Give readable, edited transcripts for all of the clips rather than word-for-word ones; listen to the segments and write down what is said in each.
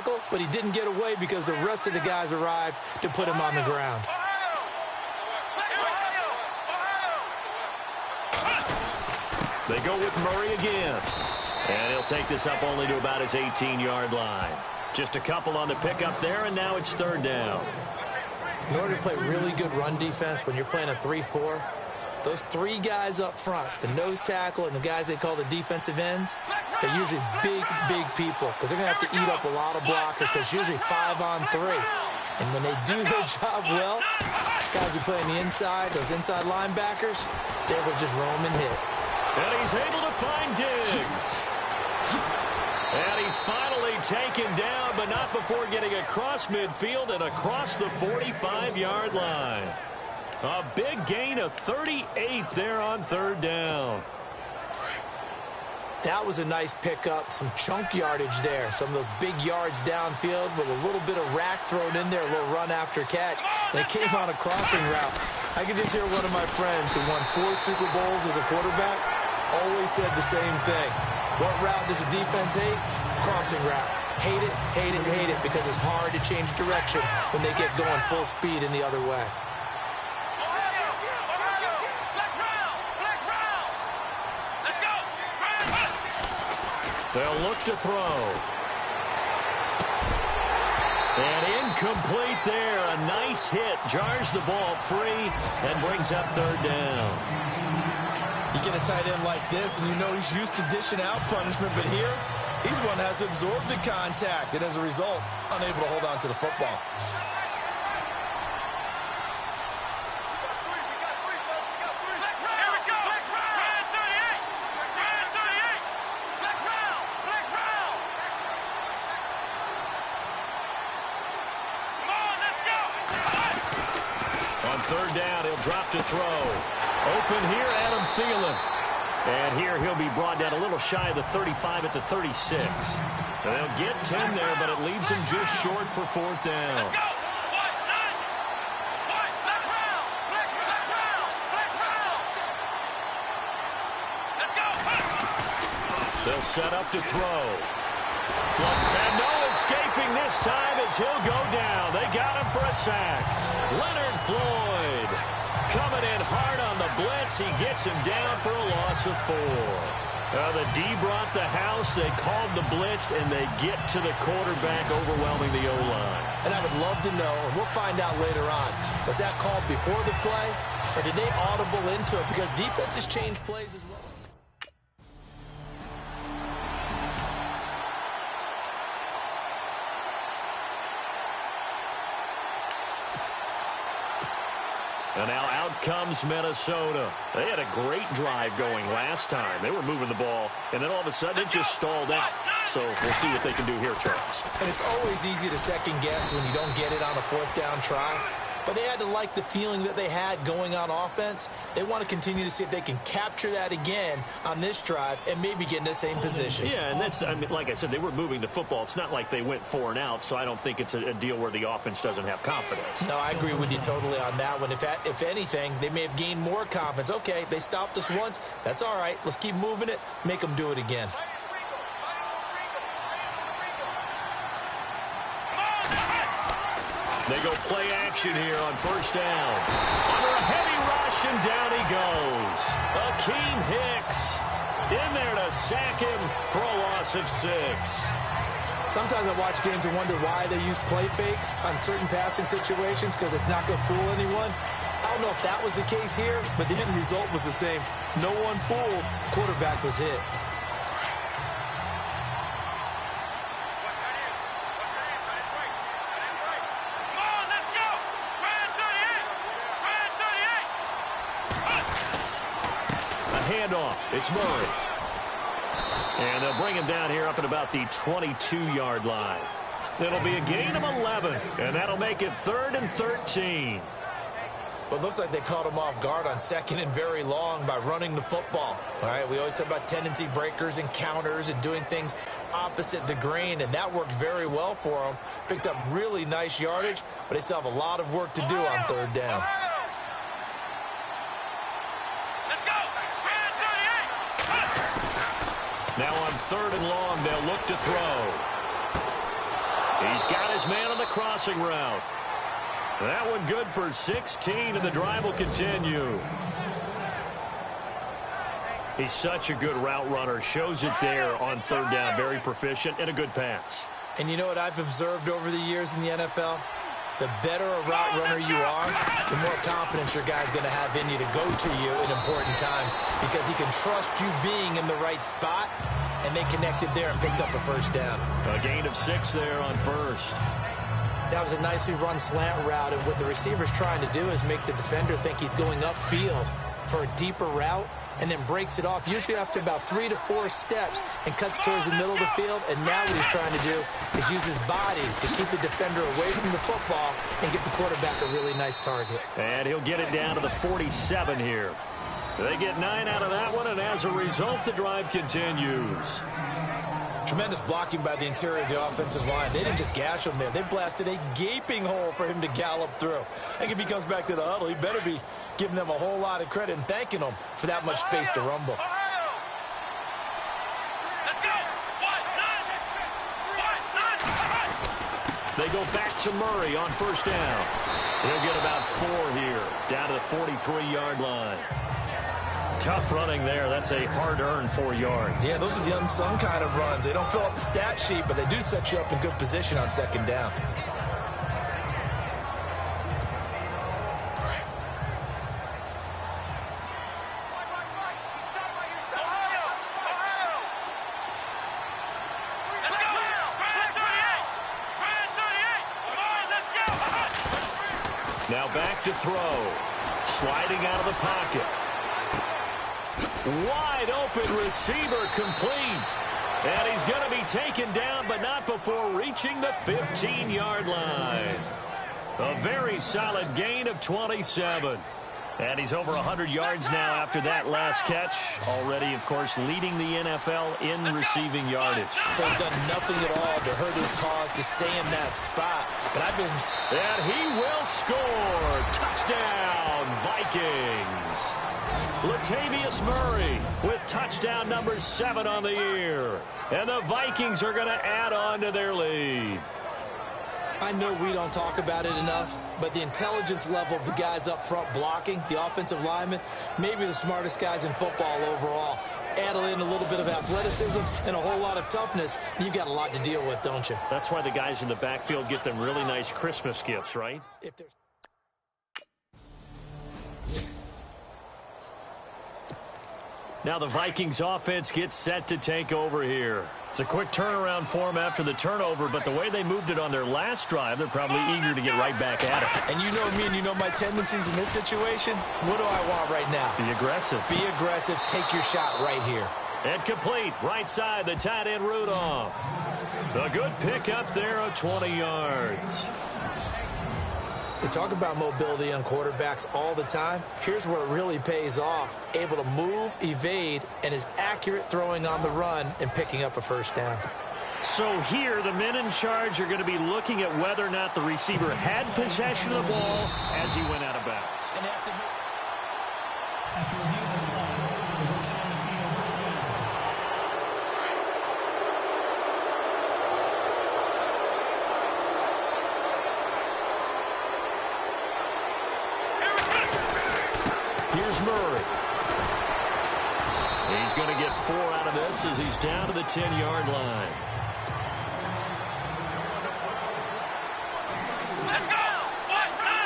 tackle, but he didn't get away because the rest of the guys arrived to put him on the ground. They go with Murray again. And he'll take this up only to about his 18-yard line. Just a couple on the pickup there, and now it's third down. In order to play really good run defense when you're playing a 3-4, those three guys up front, the nose tackle and the guys they call the defensive ends, they're usually big, big people because they're going to have to eat up a lot of blockers because it's usually 5-on-3. And when they do their job well, guys who play on the inside, those inside linebackers, they will just roam and hit. And he's able to find Diggs. And he's finally taken down, but not before getting across midfield and across the 45-yard line. A big gain of 38 there on third down. That was a nice pickup, some chunk yardage there. Some of those big yards downfield with a little bit of rack thrown in there, a little run after catch. And it came on a crossing route. I could just hear one of my friends who won 4 Super Bowls as a quarterback always said the same thing. What route does the defense hate? Crossing route. Hate it, hate it, hate it, because it's hard to change direction when they get going full speed in the other way. They'll look to throw. And incomplete there. A nice hit. Jars the ball free and brings up third down. You get a tight end like this, and you know he's used to dishing out punishment, but here, he's one that has to absorb the contact, and as a result, unable to hold on to the football. On third down, he'll drop to throw. Open here, Adam Thielen. And here he'll be brought down a little shy of the 35 at the 36. And they'll get 10 there, but it leaves him just short for fourth down. They'll set up to throw. And no escaping this time as he'll go down. They got him for a sack. Leonard Floyd coming in hard on the blitz. He gets him down for a loss of 4. The D brought the house. They called the blitz, and they get to the quarterback, overwhelming the O-line. And I would love to know, and we'll find out later on, was that called before the play, or did they audible into it? Because defenses change plays as well. And now out comes Minnesota. They had a great drive going last time. They were moving the ball, and then all of a sudden it just stalled out. So we'll see what they can do here, Charles. And it's always easy to second guess when you don't get it on a fourth down try. But they had to like the feeling that they had going on offense. They want to continue to see if they can capture that again on this drive and maybe get in the same position. Yeah, and that's, I mean, like I said, they were moving the football. It's not like they went 4 and out, so I don't think it's a deal where the offense doesn't have confidence. No, I agree with you totally on that one. If anything, they may have gained more confidence. Okay, they stopped us once. That's all right. Let's keep moving it. Make them do it again. They go play action here on first down. Under a heavy rush, and down he goes. Akeem Hicks in there to sack him for a loss of 6. Sometimes I watch games and wonder why they use play fakes on certain passing situations because it's not going to fool anyone. I don't know if that was the case here, but the end result was the same. No one fooled. Quarterback was hit. Handoff. It's Murray. And they'll bring him down here up at about the 22-yard line. It'll be a gain of 11, and that'll make it 3rd and 13. Well, it looks like they caught him off guard on 2nd and very long by running the football. All right, we always talk about tendency breakers and counters and doing things opposite the grain, and that worked very well for them. Picked up really nice yardage, but they still have a lot of work to do on 3rd down. Now on 3rd and long, they'll look to throw. He's got his man on the crossing route. That one good for 16, and the drive will continue. He's such a good route runner. Shows it there on third down. Very proficient and a good pass. And you know what I've observed over the years in the NFL? The better a route runner you are, the more confidence your guy's going to have in you to go to you in important times because he can trust you being in the right spot, and they connected there and picked up a first down. A gain of 6 there on first. That was a nicely run slant route, and what the receiver's trying to do is make the defender think he's going upfield for a deeper route and then breaks it off, usually after about 3 to 4 steps, and cuts towards the middle of the field. And now what he's trying to do is use his body to keep the defender away from the football and get the quarterback a really nice target. And he'll get it down to the 47 here. They get 9 out of that one, and as a result, the drive continues. Tremendous blocking by the interior of the offensive line. They didn't just gash him there. They blasted a gaping hole for him to gallop through. I think if he comes back to the huddle, he better be giving them a whole lot of credit and thanking them for that much space to rumble. They go back to Murray on first down. He'll get about 4 here, down to the 43-yard line. Tough running there. That's a hard-earned 4 yards. Yeah, those are the unsung kind of runs. They don't fill up the stat sheet, but they do set you up in good position on second down. Now back to throw. Sliding out of the pocket. Wide open receiver complete. And he's going to be taken down, but not before reaching the 15-yard line. A very solid gain of 27. And he's over 100 yards now after that last catch. Already, of course, leading the NFL in receiving yardage. So he's done nothing at all to hurt his cause to stay in that spot. But I've been... And he will score. Touchdown, Vikings. Latavius Murray with touchdown number 7 on the year. And the Vikings are going to add on to their lead. I know we don't talk about it enough, but the intelligence level of the guys up front blocking, the offensive linemen, maybe the smartest guys in football overall. Add in a little bit of athleticism and a whole lot of toughness, you've got a lot to deal with, don't you? That's why the guys in the backfield get them really nice Christmas gifts, right? If there's... Now the Vikings offense gets set to take over here. It's a quick turnaround for them after the turnover, but the way they moved it on their last drive, they're probably eager to get right back at it. And you know me and you know my tendencies in this situation. What do I want right now? Be aggressive. Be aggressive. Take your shot right here. And complete. Right side, the tight end Rudolph. A good pickup there of 20 yards. They talk about mobility on quarterbacks all the time. Here's where it really pays off. Able to move, evade, and is accurate throwing on the run and picking up a first down. So here, the men in charge are going to be looking at whether or not the receiver had possession of the ball as he went out of bounds. And after review of the play, the run on the field stands. Here's Murray. He's going to get 4 out of this as he's down to the 10-yard line. Let's go! Let's go!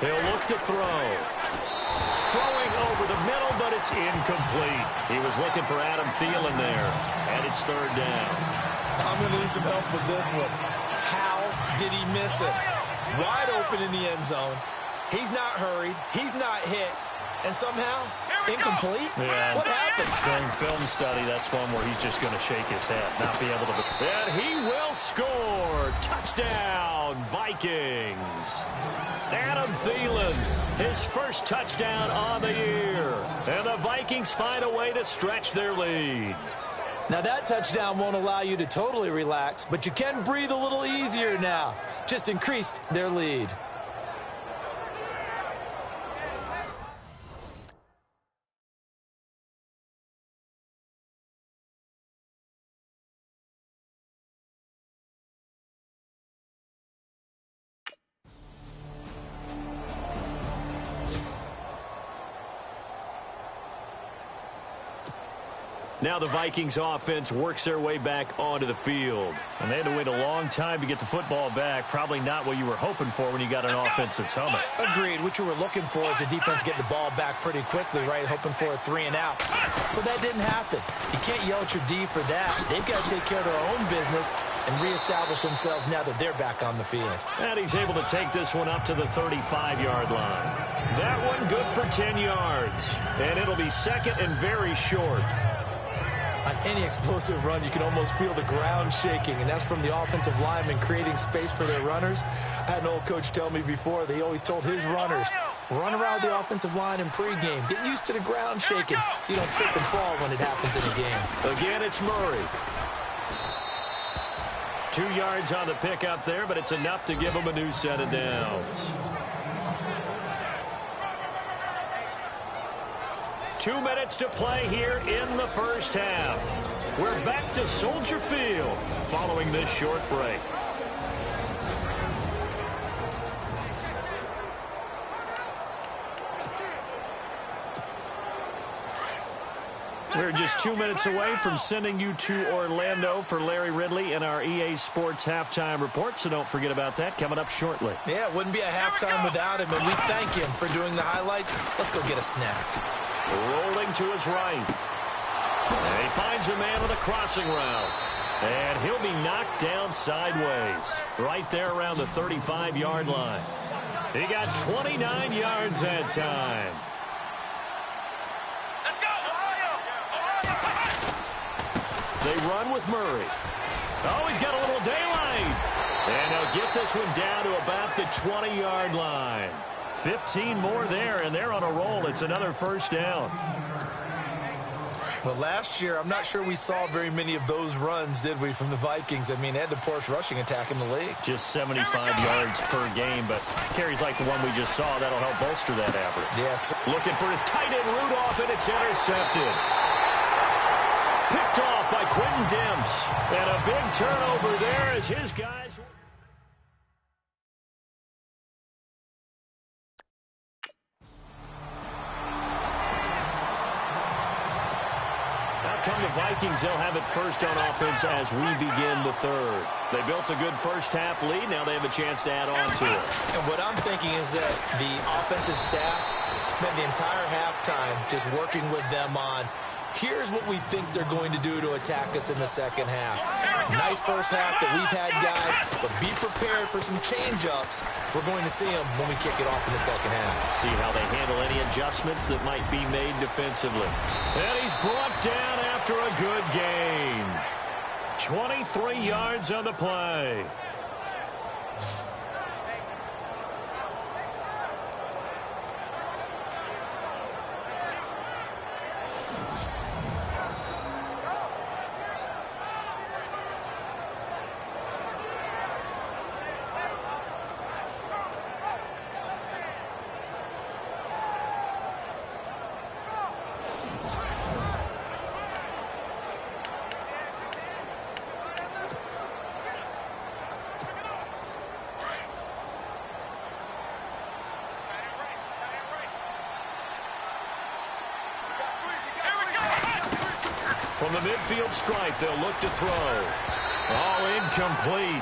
He'll look to throw. Throwing over the middle, but it's incomplete. He was looking for Adam Thielen there, and it's third down. I'm going to need some help with this one. How did he miss it? Wide open in the end zone. He's not hurried. He's not hit. And somehow, incomplete? Yeah. What happened? During film study, that's one where he's just going to shake his head, not be able to... And he will score. Touchdown, Vikings. Adam Thielen, his first touchdown on the year. And the Vikings find a way to stretch their lead. Now, that touchdown won't allow you to totally relax, but you can breathe a little easier now. Just increased their lead. Now the Vikings offense works their way back onto the field. And they had to wait a long time to get the football back. Probably not what you were hoping for when you got an offense that's humming. Agreed. What you were looking for is the defense getting the ball back pretty quickly, right? Hoping for a 3 and out. So that didn't happen. You can't yell at your D for that. They've got to take care of their own business and reestablish themselves now that they're back on the field. And he's able to take this one up to the 35-yard line. That one good for 10 yards. And it'll be second and very short. On any explosive run, you can almost feel the ground shaking, and that's from the offensive linemen creating space for their runners. I had an old coach tell me before, they always told his runners, run around the offensive line in pregame. Get used to the ground shaking so you don't trip and fall when it happens in a game. Again, it's Murray. 2 yards on the pickup there, but it's enough to give him a new set of downs. 2 minutes to play here in the first half. We're back to Soldier Field following this short break. We're just 2 minutes away from sending you to Orlando for Larry Ridley and our EA Sports halftime report, so don't forget about that coming up shortly. Yeah, it wouldn't be a halftime without him, and we thank him for doing the highlights. Let's go get a snack. Rolling to his right. And he finds a man with a crossing route. And he'll be knocked down sideways. Right there around the 35-yard line. He got 29 yards that time. They run with Murray. Oh, he's got a little daylight. And they'll get this one down to about the 20-yard line. 15 more there, and they're on a roll. It's another first down. Well, last year, I'm not sure we saw very many of those runs, did we, from the Vikings? I mean, they had the poorest rushing attack in the league. Just 75 yards per game, but carries like the one we just saw. That'll help bolster that average. Yes. Looking for his tight end Rudolph, and it's intercepted. Picked off by Quentin Demps. And a big turnover there as his guys... Come the Vikings, they'll have it first on offense as we begin the third. They built a good first-half lead. Now they have a chance to add on to it. And what I'm thinking is that the offensive staff spent the entire halftime just working with them on, here's what we think they're going to do to attack us in the second half. Nice first half that we've had, guys, but be prepared for some change-ups. We're going to see them when we kick it off in the second half. See how they handle any adjustments that might be made defensively. And he's brought down after a good gain. 23 yards on the play. From the midfield stripe, they'll look to throw. Oh, incomplete.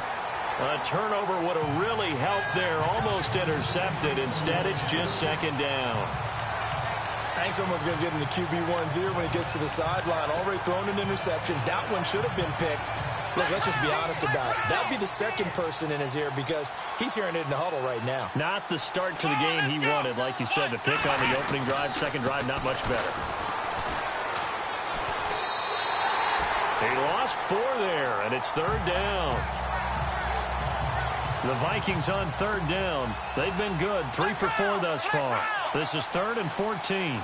A turnover would have really helped there. Almost intercepted. Instead, it's just second down. I think someone's going to get in the QB1's ear when he gets to the sideline. Already thrown an interception. That one should have been picked. Look, let's just be honest about it. That would be the second person in his ear because he's hearing it in the huddle right now. Not the start to the game he wanted. Like you said, the pick on the opening drive, second drive, not much better. He lost 4 there, and it's third down. The Vikings on third down. They've been good, 3 for 4 thus far. This is 3rd and 14.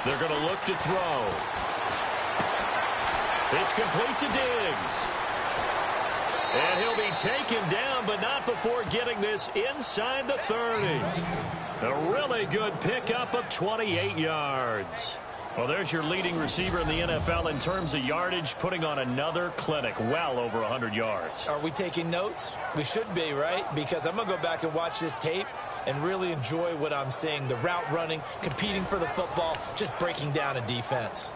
They're going to look to throw. It's complete to Diggs. And he'll be taken down, but not before getting this inside the 30. A really good pickup of 28 yards. Well, there's your leading receiver in the NFL in terms of yardage, putting on another clinic, well over 100 yards. Are we taking notes? We should be, right? Because I'm going to go back and watch this tape and really enjoy what I'm seeing. The route running, competing for the football, just breaking down a defense.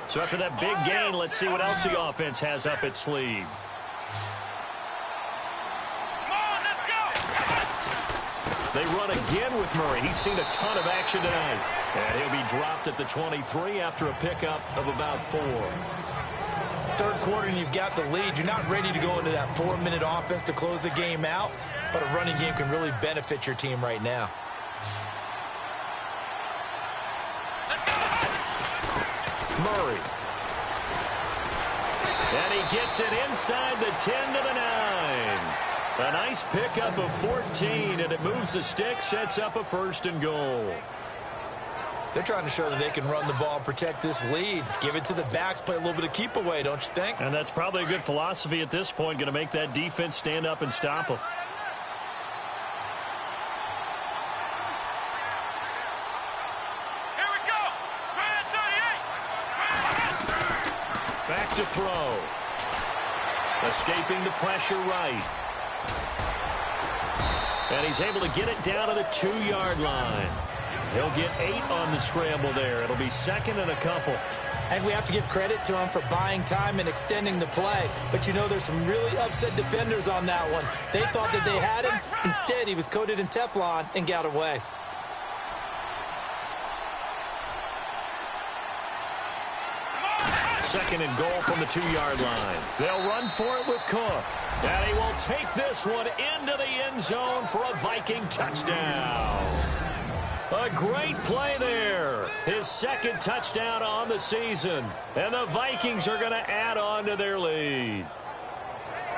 So after that big gain, let's see what else the offense has up its sleeve. They run again with Murray. He's seen a ton of action tonight. And he'll be dropped at the 23 after a pickup of about 4. Third quarter and you've got the lead. You're not ready to go into that 4-minute offense to close the game out, but a running game can really benefit your team right now. Murray. And he gets it inside the 10 to the 9. A nice pickup of 14, and it moves the stick, sets up a 1st and goal. They're trying to show that they can run the ball and protect this lead. Give it to the backs, play a little bit of keep away, don't you think? And that's probably a good philosophy at this point, going to make that defense stand up and stop them. Here we go. Back to throw. Escaping the pressure right. And he's able to get it down to the 2-yard line. He'll get 8 on the scramble there. It'll be 2nd and a couple. And we have to give credit to him for buying time and extending the play. But, you know, there's some really upset defenders on that one. They thought that they had him. Instead, he was coated in Teflon and got away. Second and goal from the 2-yard line. They'll run for it with Cook. And he will take this one into the end zone for a Viking touchdown. A great play there. His 2nd touchdown on the season. And the Vikings are going to add on to their lead.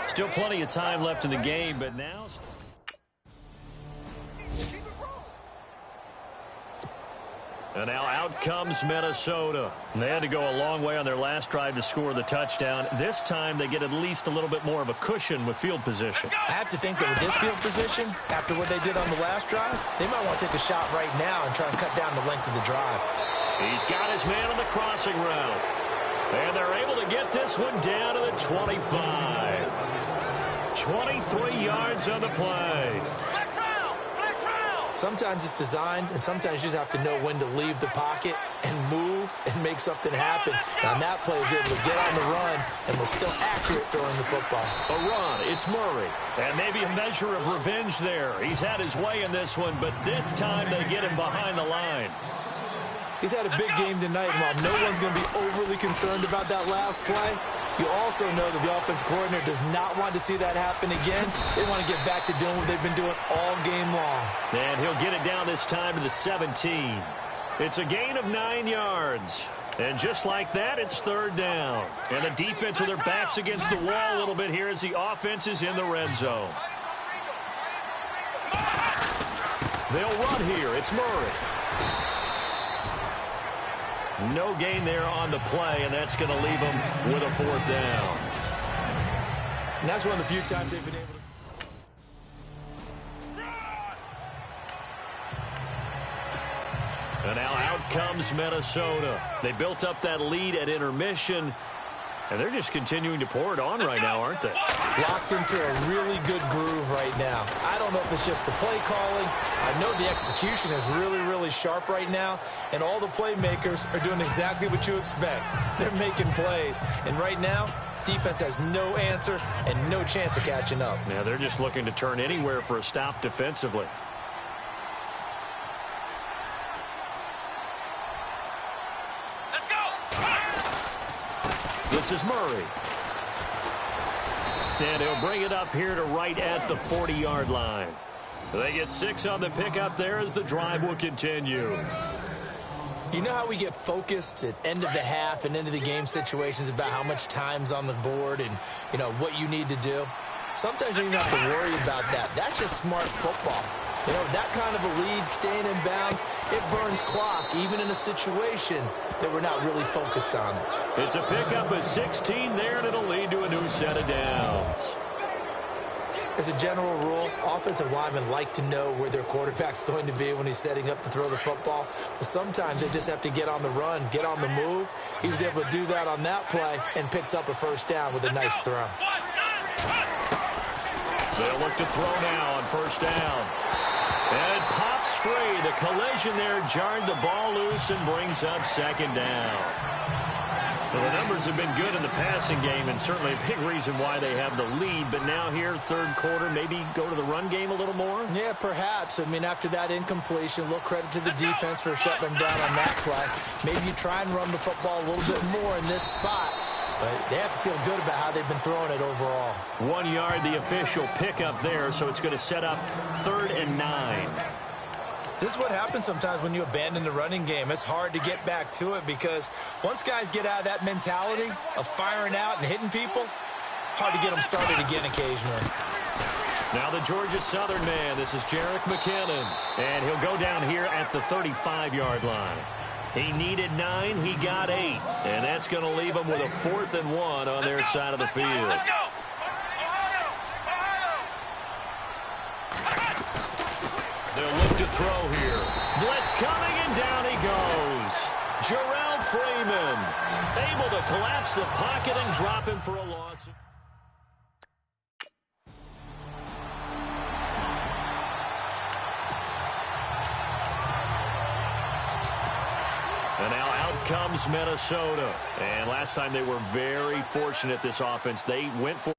Still plenty of time left in the game, but now... And now out comes Minnesota. They had to go a long way on their last drive to score the touchdown. This time they get at least a little bit more of a cushion with field position. I have to think that with this field position, after what they did on the last drive, they might want to take a shot right now and try and cut down the length of the drive. He's got his man on the crossing route. And they're able to get this one down to the 25. 23 yards on the play. Sometimes it's designed, and sometimes you just have to know when to leave the pocket and move and make something happen. Now, on that play, he was able to get on the run and was still accurate throwing the football. A run, it's Murray. And maybe a measure of revenge there. He's had his way in this one, but this time they get him behind the line. He's had a big game tonight, and while no one's going to be overly concerned about that last play, you also know that the offensive coordinator does not want to see that happen again. They want to get back to doing what they've been doing all game long. And he'll get it down this time to the 17. It's a gain of 9 yards. And just like that, it's 3rd down. And the defense with their backs against the wall a little bit here as the offense is in the red zone. They'll run here. It's Murray. No gain there on the play, and that's going to leave them with a 4th down. And that's one of the few times they've been able to... And now out comes Minnesota. They built up that lead at intermission, and they're just continuing to pour it on right now, aren't they? Locked into a really good groove right now. I don't know if it's just the play calling. I know the execution is really, really sharp right now, and all the playmakers are doing exactly what you expect. They're making plays, and right now, defense has no answer and no chance of catching up. Yeah, they're just looking to turn anywhere for a stop defensively. This is Murray. And he'll bring it up here to right at the 40-yard line. They get 6 on the pickup there as the drive will continue. You know how we get focused at end of the half and end of the game situations about how much time's on the board and, you know, what you need to do? Sometimes you don't even have to worry about that. That's just smart football. You know, that kind of a lead, staying in bounds, it burns clock, even in a situation that we're not really focused on it. It's a pickup of 16 there, and it'll lead to a new set of downs. As a general rule, offensive linemen like to know where their quarterback's going to be when he's setting up to throw the football. But sometimes they just have to get on the run, get on the move. He was able to do that on that play and picks up a first down with a nice throw. They'll look to throw now on first down. And it pops free. The collision there jarred the ball loose and brings up second down. Well, the numbers have been good in the passing game, and certainly a big reason why they have the lead. But now here, third quarter, maybe go to the run game a little more? Yeah, perhaps. I mean, after that incompletion, a little credit to the defense for shutting them down on that play. Maybe you try and run the football a little bit more in this spot. But they have to feel good about how they've been throwing it overall. 1 yard, the official pickup there, so it's going to set up 3rd and 9. This is what happens sometimes when you abandon the running game. It's hard to get back to it because once guys get out of that mentality of firing out and hitting people, hard to get them started again occasionally. Now the Georgia Southern man, this is Jerick McKinnon, and he'll go down here at the 35-yard line. He needed 9, he got 8, and that's going to leave him with a 4th and 1 on their side of the field. They'll look to throw here. Blitz coming, and down he goes. Jarrell Freeman able to collapse the pocket and drop him for a loss. And now out comes Minnesota. And last time they were very fortunate, this offense. They went for